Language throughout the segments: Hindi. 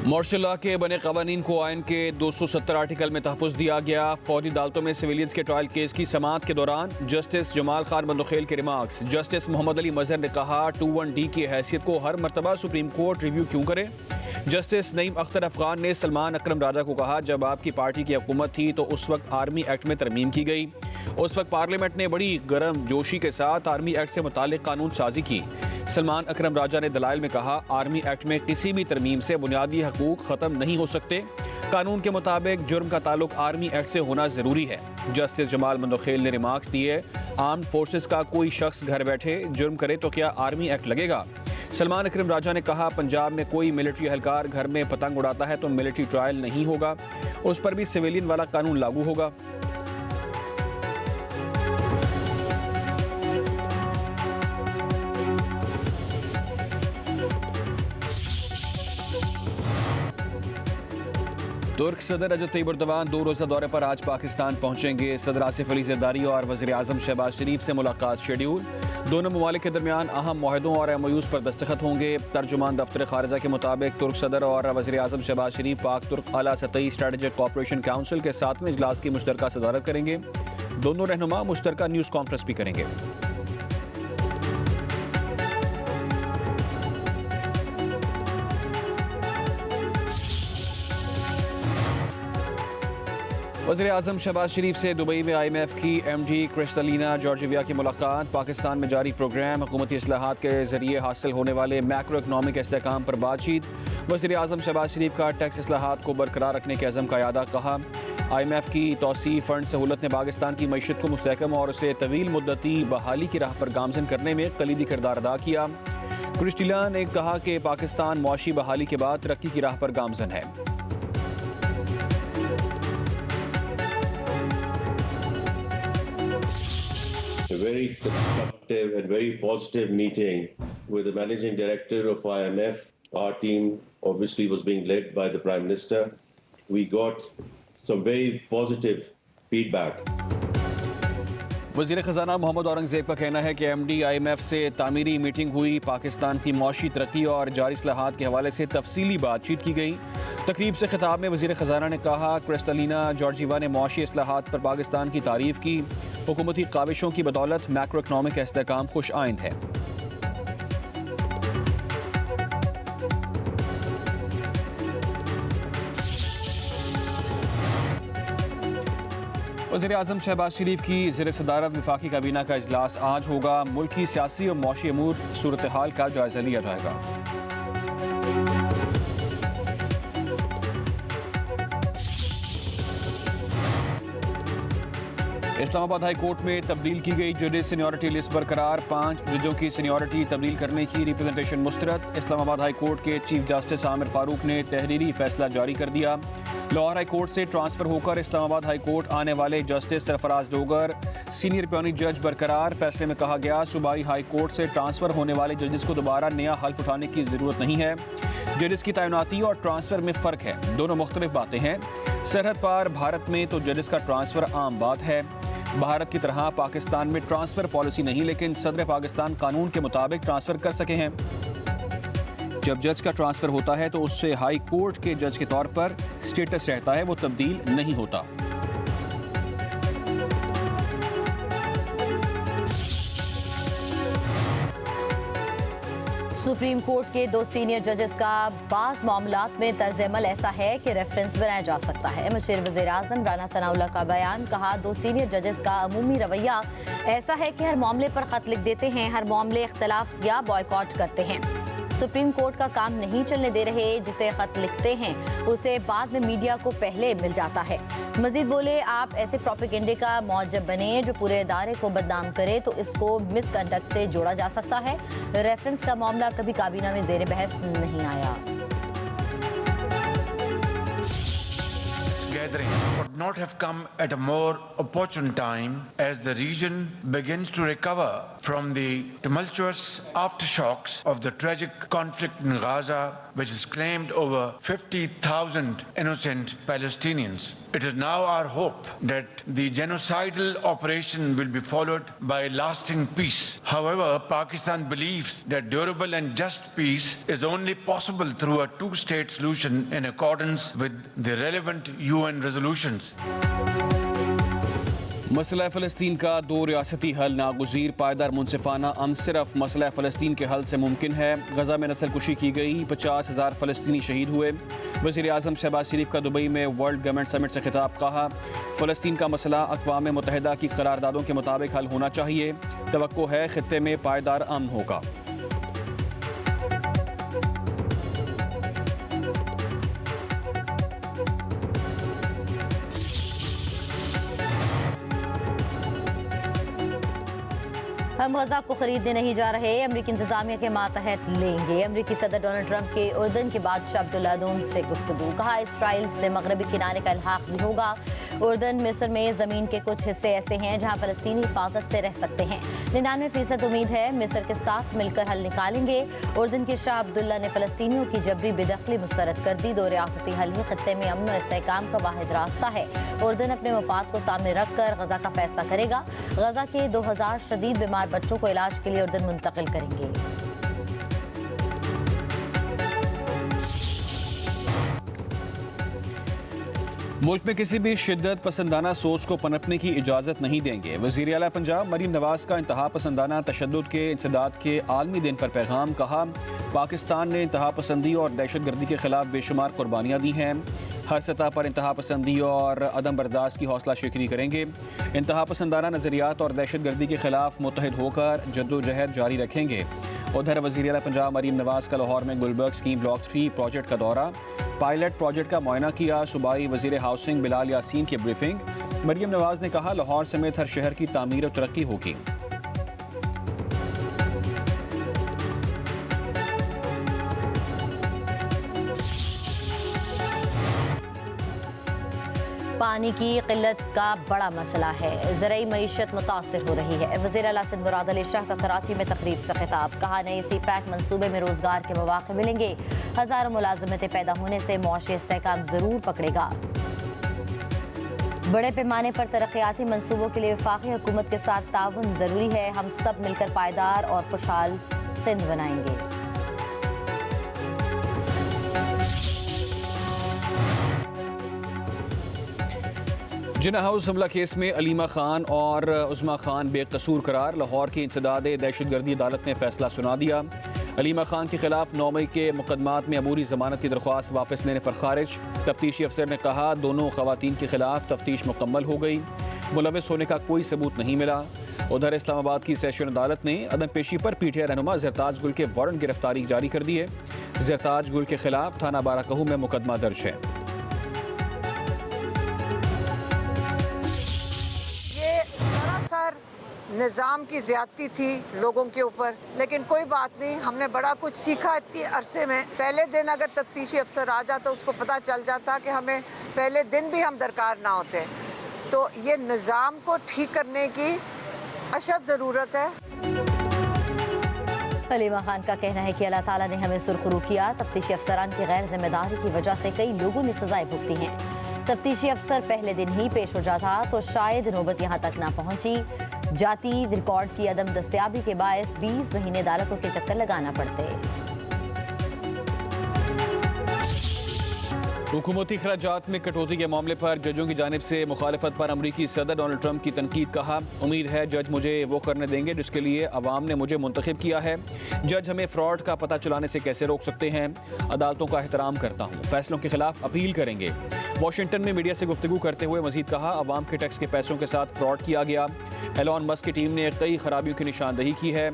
मार्शल लॉ के बने कवानीन को आइन के 270 आर्टिकल में तहफ़्फ़ुज़ दिया गया। फौजी अदालतों में सिविलियंस के ट्रायल केस की समाअत के दौरान जस्टिस जमाल खान बंदोखेल के रिमार्क्स। जस्टिस मोहम्मद अली मजहर ने कहा 21D की हैसियत को हर मरतबा सुप्रीम कोर्ट रिव्यू क्यों करे। जस्टिस नईम अख्तर अफगान ने सलमान अकरम राजा को कहा जब आपकी पार्टी की हुकूमत थी तो उस वक्त आर्मी एक्ट में तरमीम की गई। उस वक्त पार्लियामेंट ने बड़ी गर्म जोशी के साथ आर्मी एक्ट से मुतालिक कानून साजी की। सलमान अकरम राजा ने दलाइल में कहा आर्मी एक्ट में किसी भी तरमीम से बुनियादी हकूक ख़त्म नहीं हो सकते। कानून के मुताबिक जुर्म का ताल्लुक आर्मी एक्ट से होना ज़रूरी है। जस्टिस जमाल बंदोखेल ने रिमार्क्स दिए आर्म्ड फोर्सेस का कोई शख्स घर बैठे जुर्म करे तो क्या आर्मी एक्ट लगेगा। सलमान अकरम राजा ने कहा पंजाब में कोई मिलिट्री एहलकार घर में पतंग उड़ाता है तो मिलिट्री ट्रायल नहीं होगा, उस पर भी सिविलियन वाला कानून लागू होगा। तुर्क सदर रजब तैयब एर्दोगान 2 रोज़ा दौरे पर आज पाकिस्तान पहुंचेंगे। सदर आसिफ अली ज़रदारी और वज़ीर आज़म शहबाज शरीफ से मुलाकात शेड्यूल। दोनों ममालिक के दरमियान अहम मुआहदों और MOUs पर दस्तखत होंगे। तर्जुमान दफ्तर खारजा के मुताबिक तुर्क सदर और वज़ीर आज़म शहबाज शरीफ पाक तुर्क आला सतही स्ट्रेटेजिक कोऑपरेशन काउंसिल के 7वें इजलास की मुश्तरका सदारत करेंगे। दोनों रहनुमा मुश्तरका न्यूज़ कॉन्फ्रेंस भी करेंगे। वज़ीर आज़म शहबाज शरीफ से दुबई में IMF की MD क्रिस्टलिना जॉर्जिवा की मुलाकात। पाकिस्तान में जारी प्रोग्राम हुकूमती इस्लाहात के ज़रिए हासिल होने वाले मैक्रो इकनॉमिक इस्तेहकाम पर बातचीत। वज़ीर आज़म शहबाज शरीफ का टैक्स इस्लाहात को बरकरार रखने के अज़म का यादा। कहा IMF की तौसी फ़ंड सहूलत ने पाकिस्तान की मईशत को मुस्तहकम और उसे तवील मुद्दती बहाली की राह पर गामज़न करने में कलीदी किरदार अदा किया। क्रिस्टलिना ने कहा कि पाकिस्तान मुआशी बहाली के बाद तरक्की की राह पर गामज़न है। A very constructive and very positive meeting with the managing director of IMF. Our team obviously was being led by the Prime Minister. We got some very positive feedback. वज़ीर ख़ज़ाना मोहम्मद औरंगज़ेब का कहना है कि MD IMF से तामीरी मीटिंग हुई। पाकिस्तान की मौशी तरक्की और जारी इस्लाहात के हवाले से तफसीली बातचीत की गई। तकरीब से खिताब में वज़ीर ख़ज़ाना ने कहा क्रिस्टलिना जॉर्जिवा ने मौशी इस्लाहात पर पाकिस्तान की तारीफ़ की। हुकूमती काविशों की बदौलत मैक्रो इकनॉमिक इस्तेहकाम खुश आइंद है। वज़ीर आज़म शहबाज शरीफ की ज़ेर सदारत वफाकी काबीना का इजलास आज होगा। मुल्की सियासी और मौशी अमूर सूरत हाल का जायज़ा लिया जाएगा। इस्लामाबाद हाई कोर्ट में तब्दील की गई जजेस सीनियरिटी लिस्ट बरकरार। 5 जजों की सीनियरिटी तब्दील करने की रिप्रेजेंटेशन मुस्तरद। इस्लामाबाद हाई कोर्ट के चीफ जस्टिस आमिर फारूक ने तहरीरी फैसला जारी कर दिया। लाहौर हाई कोर्ट से ट्रांसफ़र होकर इस्लामाबाद हाई कोर्ट आने वाले justice Sarfaraz Dogar senior peony जज बरकरार। फैसले में कहा गया सूबाई हाई कोर्ट से ट्रांसफ़र होने वाले जजेस को दोबारा नया हल्फ उठाने की ज़रूरत नहीं है। जजेस की तैनाती और ट्रांसफ़र में फ़र्क है, दोनों मुख्तलिफ बातें हैं। सरहद पार भारत में तो जजेस का ट्रांसफ़र आम बात है। भारत की तरह पाकिस्तान में ट्रांसफ़र पॉलिसी नहीं, लेकिन सदर पाकिस्तान कानून के मुताबिक ट्रांसफ़र कर सके हैं। जब जज का ट्रांसफ़र होता है तो उससे हाई कोर्ट के जज के तौर पर स्टेटस रहता है, वो तब्दील नहीं होता। सुप्रीम कोर्ट के 2 सीनियर जजेस का बाज़ मामलात में तर्ज अमल ऐसा है कि रेफरेंस बनाया जा सकता है। मुशीर वज़ीर आज़म राना सनाउल्लाह का बयान। कहा 2 सीनियर जजेस का अमूमी रवैया ऐसा है कि हर मामले पर ख़त लिख देते हैं, हर मामले इख्तलाफ या बॉयकॉट करते हैं। सुप्रीम कोर्ट का काम नहीं चलने दे रहे, जिसे खत लिखते हैं उसे बाद में मीडिया को पहले मिल जाता है। मजीद बोले आप ऐसे प्रोपेगेंडे का मौजब बने जो पूरे इदारे को बदनाम करे तो इसको मिसकंडक्ट से जोड़ा जा सकता है। रेफरेंस का मामला कभी काबीना में ज़ेर बहस नहीं आया। Gathering could not have come at a more opportune time as the region begins to recover from the tumultuous aftershocks of the tragic conflict in Gaza, which has claimed over 50,000 innocent Palestinians. It is now our hope that the genocidal operation will be followed by lasting peace. However, Pakistan believes that durable and just peace is only possible through a two-state solution in accordance with the relevant UN resolutions. मसला फ़लस्तीन का दो रियासती हल नागुज़ीर पायदार मुनसिफाना अमन सिर्फ मसला फ़लस्तीन के हल से मुमकिन है। गज़ा में नस्लकुशी की गई, 50,000 फ़लस्तीनी शहीद हुए। वज़ीर आज़म शहबाज शरीफ का दुबई में वर्ल्ड गवर्नमेंट समिट से खिताब, कहा फ़लस्तीन का मसला अक़वाम मुत्तहिदा की करारदादों के मुताबिक हल होना चाहिए। तवक्को है ख़ित्ते में पायदार अमन होगा। हम गजा को खरीदने नहीं जा रहे, अमरीकी इंतजामिया के मातहत लेंगे। अमरीकी सदर डोनाल्ड ट्रंप के उर्दन के बादशाह अब्दुल्ला दोम से गुफ्तगू, कहा इसराइल से मगरबी किनारे का इल्हाक भी होगा। उर्दन मिस्र में ज़मीन के कुछ हिस्से ऐसे हैं जहां फ़लस्तीनी हिफाजत से रह सकते हैं। 99% उम्मीद है मिस्र के साथ मिलकर हल निकालेंगे। उर्दन के शाह अब्दुल्ला ने फ़लस्तीनियों की जबरी बेदखली मुस्तरद कर दी। दो रियासती हल ही खत्ते में अमन और इस्तेहकाम का वाहिद रास्ता है। उर्दन अपने मफाद को सामने रखकर गजा का फैसला करेगा। गजा के 2000 शदीद बीमार बच्चों को इलाज के लिए उर्दन मुंतकिल करेंगे। मुल्क में किसी भी शिद्दत पसंदाना सोच को पनपने की इजाज़त नहीं देंगे। वज़ीर आला पंजाब मरीम नवाज़ का इंतहा पसंदाना तशद्दुद के इंसदाद के आलमी दिन पर पैगाम, कहा पाकिस्तान ने इंतहा पसंदी और दहशत गर्दी के खिलाफ बेशुमार कुर्बानियाँ दी हैं। हर सतह पर इंतहा पसंदी और अदम बर्दाश्त की हौसला शिकनी करेंगे। इंतहा पसंदाना नज़रियात और दहशत गर्दी के खिलाफ मुत्तहिद होकर जद्दोजहद जारी रखेंगे। उधर वज़ीर आला पंजाब मरीम नवाज़ का लाहौर में गुलबर्ग स्कीम ब्लॉक 3 प्रोजेक्ट का दौरा, पायलट प्रोजेक्ट का मुआयना किया। सूबाई वज़ीर हाउसिंग बिलाल यासीन की ब्रीफिंग। मरीम नवाज़ ने कहा लाहौर समेत हर शहर की तामीर और तरक्की होगी। पानी की किल्लत का बड़ा मसला है, ज़राई मईशत मुतासिर हो रही है। वज़ीर आला सिंध मुराद अली शाह का कराची में तकरीब से खिताब, कहा नए CPAC मनसूबे में रोजगार के मौके मिलेंगे। हज़ारों मुलाजमतें पैदा होने से मुआशी इस्तेहकाम ज़रूर पकड़ेगा। बड़े पैमाने पर तरक्याती मनसूबों के लिए वफाकी हुकूमत के साथ ताउन ज़रूरी है। हम सब मिलकर पायदार और खुशहाल सिंध बनाएंगे। जिन्ना हाउस हमला केस में अलीमा खान और उस्मा खान बेकसूर करार, लाहौर की इंसदाद दहशतगर्दी अदालत ने फैसला सुना दिया। अलीमा खान के खिलाफ 9 मई के मुकदमात में अबूरी जमानत की दरख्वास्त वापस लेने पर खारिज। तफ्तीशी अफसर ने कहा दोनों खवातीन के खिलाफ तफ्तीश मुकम्मल हो गई, मुलविस होने का कोई सबूत नहीं मिला। उधर इस्लामाबाद की सेशन अदालत ने अदम पेशी पर PTI रहनुमा ज़रताज गुल के वारंट गिरफ्तारी जारी कर दी है। ज़रताज गुल के खिलाफ थाना बाराकहू में मुकदमा दर्ज है। निज़ाम की ज़्यादती थी लोगों के ऊपर, लेकिन कोई बात नहीं, हमने बड़ा कुछ सीखा इतनी अरसे में। पहले दिन अगर तफ्तीशी अफसर आ जाता उसको पता चल जाता कि हमें पहले दिन भी हम दरकार ना होते। तो ये निज़ाम को ठीक करने की अशद ज़रूरत है। अलीमा खान का कहना है कि अल्लाह ताला ने हमें सुरखरू किया। तफ्तीशी अफसरान की गैर जिम्मेदारी की वजह से कई लोगों ने सजाएं भुगती हैं। तफ्तीशी अफसर पहले दिन ही पेश हो जाता तो शायद नौबत यहाँ तक ना पहुँची। जाती रिकॉर्ड की अदम दस्तयाबी के बायस 20 महीने अदालतों के चक्कर लगाना पड़ते। हुकूमती खराजात में कटौती के मामले पर जजों की जानिब से मुखालफत पर अमरीकी सदर डोनाल्ड ट्रंप की तनकीद, कहा उम्मीद है जज मुझे वो करने देंगे जिसके लिए अवाम ने मुझे मुंतखब किया है। जज हमें फ्रॉड का पता चलाने से कैसे रोक सकते हैं। अदालतों का एहतराम करता हूँ, फैसलों के खिलाफ अपील करेंगे। वाशिंगटन में मीडिया से गुफ्तगू करते हुए मजीद कहा अवाम के टैक्स के पैसों के साथ फ्रॉड किया गया। एलॉन मस्क की टीम ने कई खराबियों की निशानदही की है।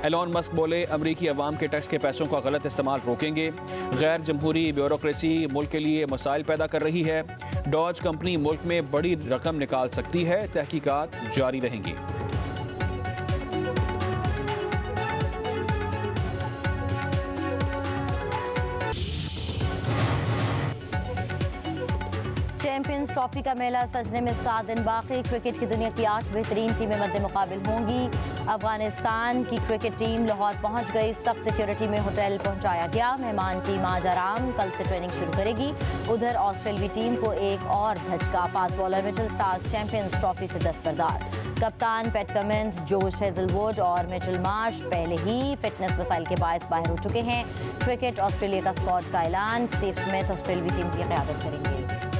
एलॉन मस्क बोले अमरीकी अवाम के टैक्स के पैसों का गलत इस्तेमाल रोकेंगे। गैर जमहूरी ब्यूरोक्रेसी मुल्क के लिए मसाइल पैदा कर रही है। डॉज कंपनी मुल्क में बड़ी रकम निकाल सकती है, तहकीकात जारी रहेंगी। चैंपियंस ट्रॉफी का मेला सजने में 7 दिन बाकी। क्रिकेट की दुनिया की 8 बेहतरीन टीमें मद्दे मुकाबिल होंगी। अफगानिस्तान की क्रिकेट टीम लाहौर पहुंच गई। सख्त सिक्योरिटी में होटल पहुंचाया गया। मेहमान टीम आज आराम कल से ट्रेनिंग शुरू करेगी। उधर ऑस्ट्रेलियावी टीम को एक और धचका। Fast bowler Mitchell Starc Champions Trophy से दस्तबरदार। कप्तान पैट कमिंस, जोश हेजलवुड और मिचेल मार्श पहले ही फिटनेस मसाइल के बायस बाहर हो चुके हैं। क्रिकेट ऑस्ट्रेलिया का स्क्वाड का ऐलान। स्टीव स्मिथ ऑस्ट्रेलियावी टीम की क़यादत करेंगे।